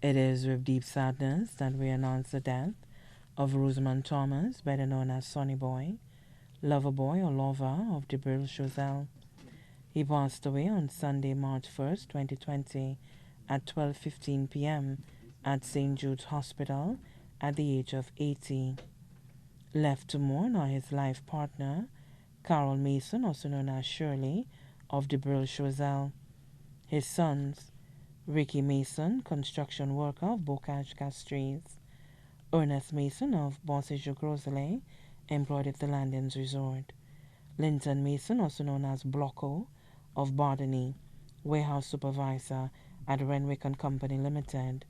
It is with deep sadness that we announce the death of Rosemond Thomas, better known as Sonny Boy, lover boy or lover of Debril Chazelle. He passed away on Sunday, March 1st, 2020 at 12:15 p.m. at St. Jude's Hospital at the age of 80. Left to mourn are his life partner, Carol Mason, also known as Shirley, of Debril Chazelle, his sons, Ricky Mason, construction worker of Bocage Castries, Ernest Mason of Bossage Groselet, employed at the Landings Resort, Linton Mason, also known as Blocko, of Bardony, warehouse supervisor at Renwick and Company Limited,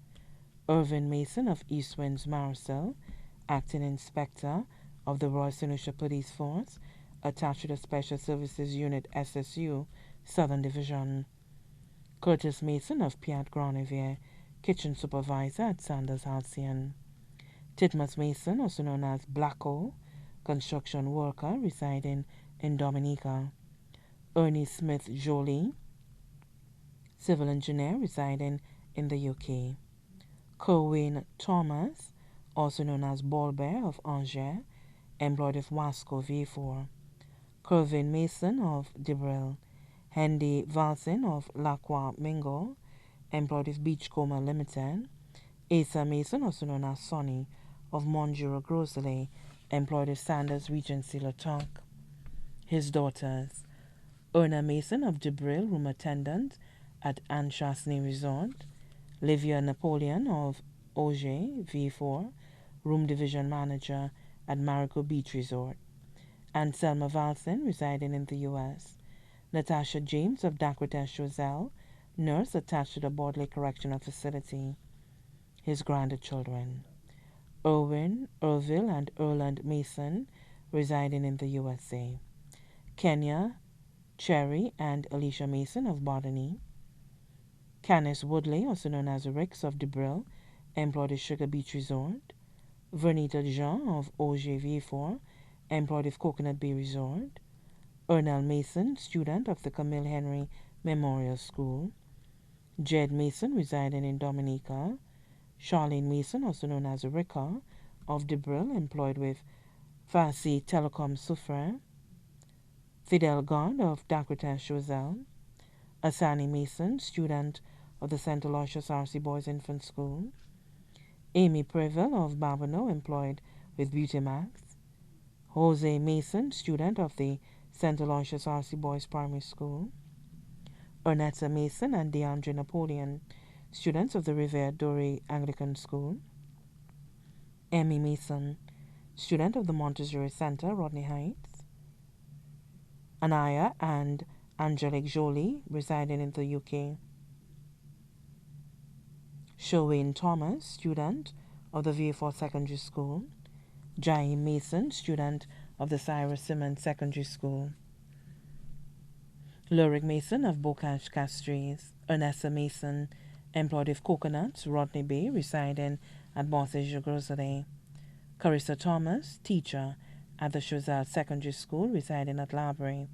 Irvin Mason of East Winds Marisol, acting inspector of the Royal St. Lucia Police Force, attached to the Special Services Unit SSU, Southern Division, Curtis Mason of Piat Granivier, kitchen supervisor at Sanders Halcyon, Titmus Mason, also known as Blacko, construction worker residing in Dominica, Ernie Smith Jolie, civil engineer residing in the UK, Kerwin Thomas, also known as Ballbear of Angers, employed with Wasco V4, Kervin Mason of Debril, Hendy Valsin of Lacroix Mingo, employed with Beachcomber Limited, Asa Mason, also known as Sonny, of Monjura Groselet, employed with Sanders Regency Latonk. His daughters, Erna Mason of Debril, room attendant at Anne Chasney Resort, Livia Napoleon of Auger, V4, room division manager at Marico Beach Resort, and Selma Valsin, residing in the U.S., Natasha James of Daquetesh Chazelle, nurse attached to the Bodley Correctional Facility. His grandchildren, Irwin, Irville, and Erland Mason, residing in the USA, Kenya, Cherry, and Alicia Mason of Botany, Canis Woodley, also known as Rix of Debril, employed at Sugar Beach Resort, Vernita Jean of OGV4, employed at Coconut Bay Resort, Ernell Mason, student of the Camille Henry Memorial School, Jed Mason, residing in Dominica, Charlene Mason, also known as Ricka, of Debril, employed with Farsi Telecom Soufre, Fidel Gard of Daquetesh Chazelle, Asani Mason, student of the St. Aloysius R.C. Boys Infant School, Amy Preville of Barbano, employed with Beauty Max, Jose Mason, student of the St. Aloysius R.C. Boys Primary School, Ernetta Mason and DeAndre Napoleon, students of the Riviere Doré Anglican School, Emmy Mason, student of the Montessori Center, Rodney Heights, Anaya and Angelique Jolie, residing in the UK, Sherwayne Thomas, student of the V4 Secondary School, Jaime Mason, student of the Cyrus Simmons Secondary School, Lurid Mason of Bocage Castries, Ernesta Mason, employed with Coconuts, Rodney Bay, residing at Bossage Groselet, Carissa Thomas, teacher at the Chazelle Secondary School, residing at Labray,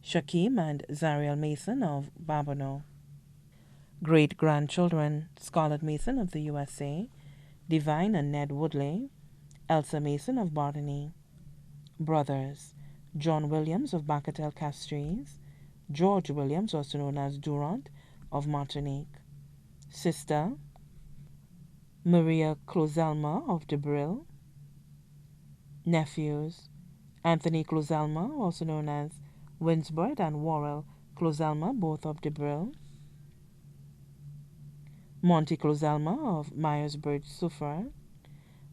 Shakim and Zariel Mason of Barbano. Great-grandchildren, Scarlett Mason of the USA, Divine and Ned Woodley, Elsa Mason of Bardony. Brothers, John Williams of Bacatel Castries, George Williams, also known as Durant, of Martinique. Sister, Maria Clozelma of Debril. Nephews, Anthony Clozelma, also known as Winsbert, and Worrell Clozelma, both of Debril. Monty Clozelma of Myersburg Soufre,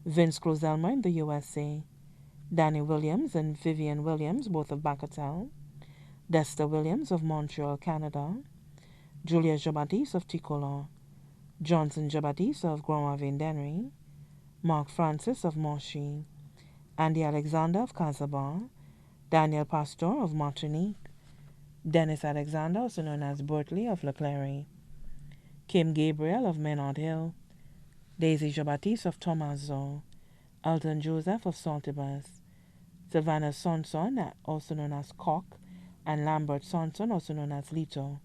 Vince Clozelma in the USA, Danny Williams and Vivian Williams, both of Bacatal, Desta Williams of Montreal, Canada, Julia Jabatis of Ticola, Johnson Jabatis of Grand-Ravine-Dennery, Mark Francis of Monchy, Andy Alexander of Casabar, Daniel Pastor of Martinique, Dennis Alexander, also known as Bertley of Leclerc, Kim Gabriel of Menard Hill, Daisy Jabatis of Tomazo, Alton Joseph of Saltibus, Savannah Sonson, also known as Cock, and Lambert Sonson, also known as Lito,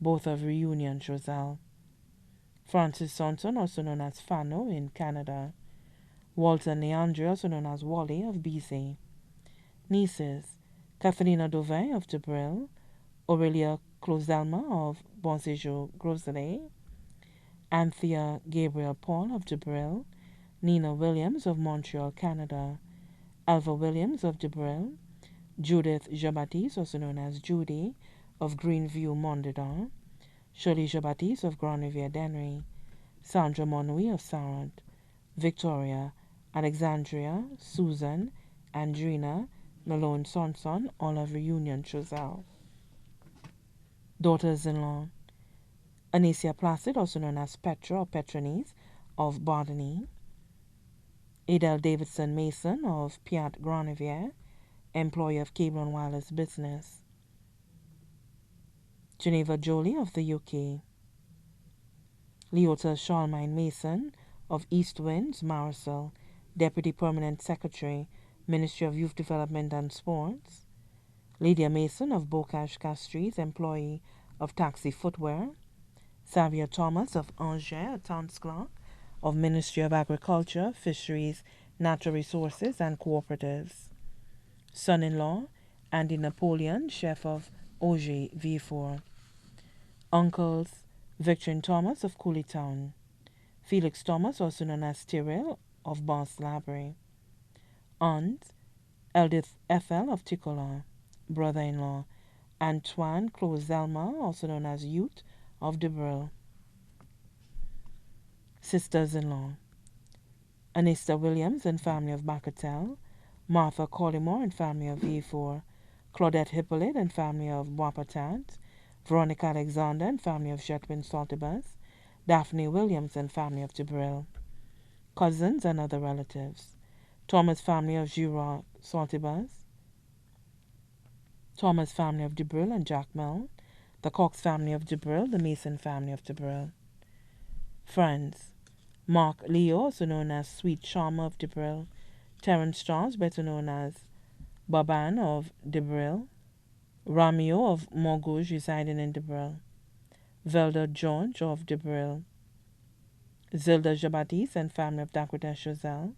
both of Reunion Chazelle, Francis Saunton, also known as Fano in Canada. Walter Leandre, also known as Wally of BC. Nieces: Katharina Dauvin of Debril, Aurelia Closelma of Bonséjour Groselet, Anthea Gabriel Paul of Debril, Nina Williams of Montreal, Canada, Alva Williams of Debril, Judith Jean-Baptiste, also known as Judy, of Greenview, Mondador, Shirley Jean-Baptiste of Grand Riviere Dennery, Sandra Monouy of Sarant, Victoria, Alexandria, Susan, Andrina, Malone Sonson, all of Reunion Chazelle. Daughters-in-law: Anicia Placid, also known as Petra or Petronice, of Bardeny, Adele Davidson Mason of Piat Granivier, employee of Cable and Wireless Business, Geneva Jolie of the UK, Leota Charlemagne Mason of East Winds, Marisol, Deputy Permanent Secretary, Ministry of Youth Development and Sports, Lydia Mason of Bocage Castries, employee of Taxi Footwear, Xavier Thomas of Angers, a town's clerk of Ministry of Agriculture, Fisheries, Natural Resources and Cooperatives. Son-in-law: Andy Napoleon, chef of Auger V4. Uncles: Victorine Thomas of Cooleytown, Felix Thomas, also known as Tyrrell, of Boss Labry. Aunt: Eldith Ethel of Ticola. Brother-in-law: Antoine Closelma, also known as Youth, of Debril. Sisters-in-law: Anista Williams and family of Bacatel, Martha Collymore and family of V4, Claudette Hippolyte and family of Boispatat, Veronica Alexander and family of Jetwin Saltibus, Daphne Williams and family of Debril. Cousins and other relatives: Thomas family of Jura Saltibus, Thomas family of Debril and Jacmel, the Cox family of Debril, the Mason family of Debril. Friends: Mark Leo, also known as Sweet Charmer of Debril, Terence Charles, better known as Baban of Debril, Ramio of Morgouge, residing in Debril, Velda George of Debril, Zilda Jean-Baptiste and family of Daquita Chazelle,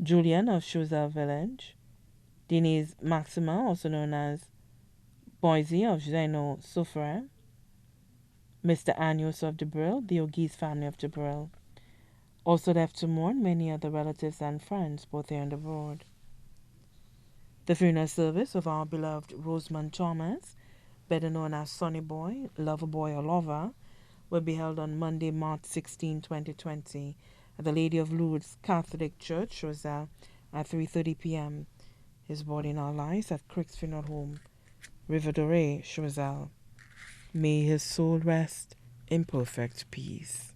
Julian of Chazelle Village, Denise Maxima, also known as Boise of Zeno Soufre, Mr. Agnos of Debril, the O'Gees family of Debril. Also left to mourn many other relatives and friends, both here and abroad. The funeral service of our beloved Rosemond Thomas, better known as Sonny Boy, Lover Boy or Lover, will be held on Monday, March 16, 2020, at the Lady of Lourdes Catholic Church, Roselle, at 3:30 p.m. His body now lies at Crick's Funeral Home, River Doré, Roselle. May his soul rest in perfect peace.